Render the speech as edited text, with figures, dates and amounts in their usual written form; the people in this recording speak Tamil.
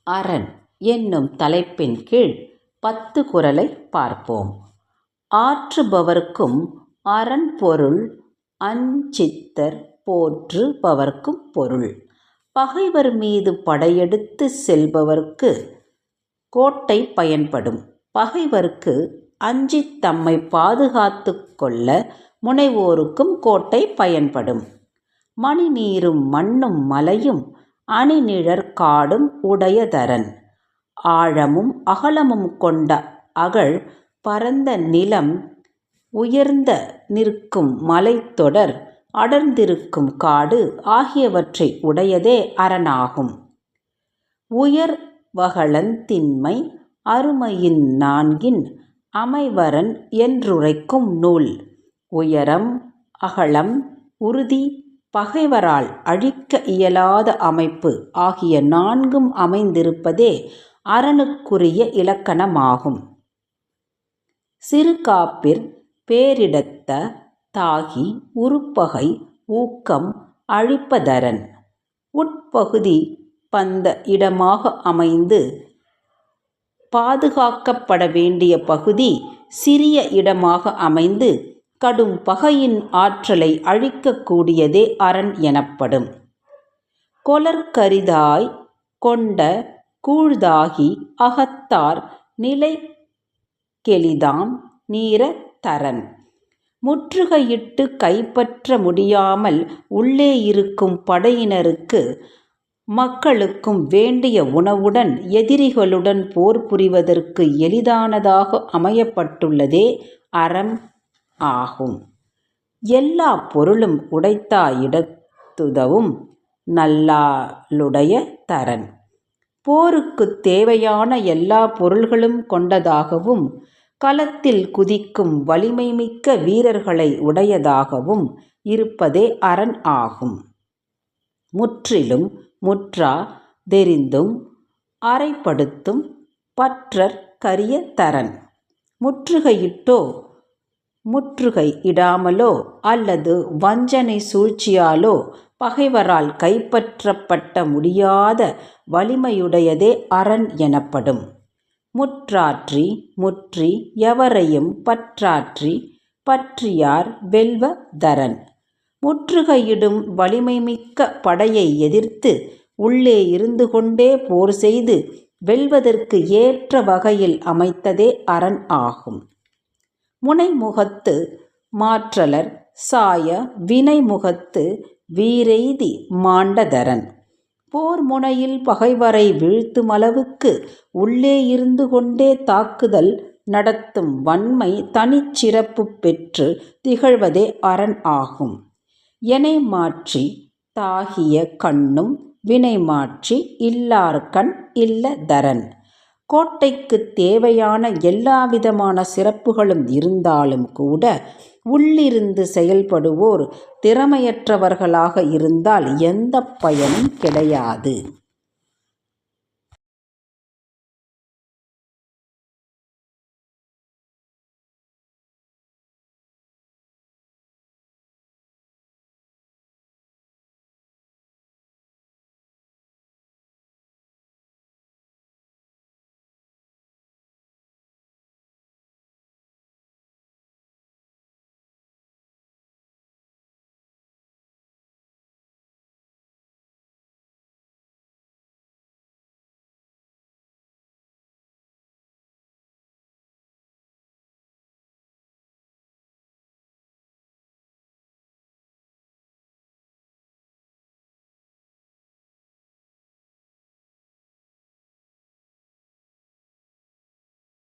அரண் என்னும் தலைப்பின் கீழ் 10 குறளை பார்ப்போம். ஆற்றுபவர்க்கும் அரண் பொருள் அஞ்சித்தர் போற்றுபவர்க்கும் பொருள். பகைவர் மீது படையெடுத்து செல்பவர்க்கு கோட்டை பயன்படும். பகைவர்க்கு அஞ்சித் தம்மை பாதுகாத்து கொள்ள முனைவோருக்கும் கோட்டை பயன்படும். மணி நீரும் மண்ணும் மலையும் அணிநிழற் காடும் உடையதரண். ஆழமும் அகலமும் கொண்ட அகழ் பரந்த நிலம் உயர்ந்த நிற்கும் மலைத்தொடர் அடர்ந்திருக்கும் காடு ஆகியவற்றை உடையதே அரணாகும். உயர் வகளந் திண்மை அருமையின் நான்கின் அமைவரண் என்றுரைக்கும் நூல். உயரம் அகலம் உறுதி பகைவரால் அழிக்க இயலாத அமைப்பு ஆகிய 4ம் அமைந்திருப்பதே அரணுக்குரிய இலக்கணமாகும். சிறுகாப்பிற் பேரிடத்த தாகி உறுப்பகை ஊக்கம் அழிப்பதரண். உட்பகுதி பந்த இடமாக அமைந்து பாதுகாக்கப்பட வேண்டிய பகுதி சிறிய இடமாக அமைந்து கடும் பகையின் ஆற்றலை அழிக்கக்கூடியதே அரண் எனப்படும். கொளற்கரிதாய் கொண்ட கூழ்தாகி அகத்தார் நிலைக்கெளிதாம் நீரத் தரண். முற்றுகையிட்டு கைப்பற்ற முடியாமல் உள்ளே இருக்கும் படையினருக்கு மக்களுக்கும் வேண்டிய உணவுடன் எதிரிகளுடன் போர் புரிவதற்கு எளிதானதாக அமையப்பட்டுள்ளதே அரண் ஆகும். எல்லா பொருளும் உடைத்தாயிடத்துதவும் நல்லாளுடைய தரண். போருக்குத் தேவையான எல்லா பொருள்களும் கொண்டதாகவும் களத்தில் குதிக்கும் வலிமை மிக்க வீரர்களை உடையதாகவும் இருப்பதே அரண் ஆகும். முற்றிலும் முற்றா தெரிந்தும் அறைப்படுத்தும் பற்றற் கரிய தரண். முற்றுகையிட்டோ முற்றுகை இடாமலோ அல்லது வஞ்சனை சூழ்ச்சியாலோ பகைவரால் கைப்பற்றப்பட்ட முடியாத வலிமையுடையதே அரண் எனப்படும். முற்றாற்றி முற்றி எவரையும் பற்றாற்றி பற்றியார் வெல்வ தரண். முற்றுகையிடும் வலிமை மிக்க படையை எதிர்த்து உள்ளே இருந்து கொண்டே போர் செய்து வெல்வதற்கு ஏற்ற வகையில் அமைத்ததே அரண் ஆகும். முனைமுகத்து மாற்றலர் சாய வினைமுகத்து வீரெய்தி மாண்டதரண். போர் முனையில் பகைவரை வீழ்த்துமளவுக்கு உள்ளே இருந்து கொண்டே தாக்குதல் நடத்தும் வன்மை தனிச்சிறப்பு பெற்று திகழ்வதே அரண் ஆகும். எனை மாற்றி தாகிய கண்ணும் வினை மாற்றி இல்லார்கண் இல்ல தரண். கோட்டைக்குத் தேவையான எல்லாவிதமான சிறப்புகளும் இருந்தாலும் கூட உள்ளிருந்து செயல்படுவோர் திறமையற்றவர்களாக இருந்தால் எந்த பயனும் கிடையாது.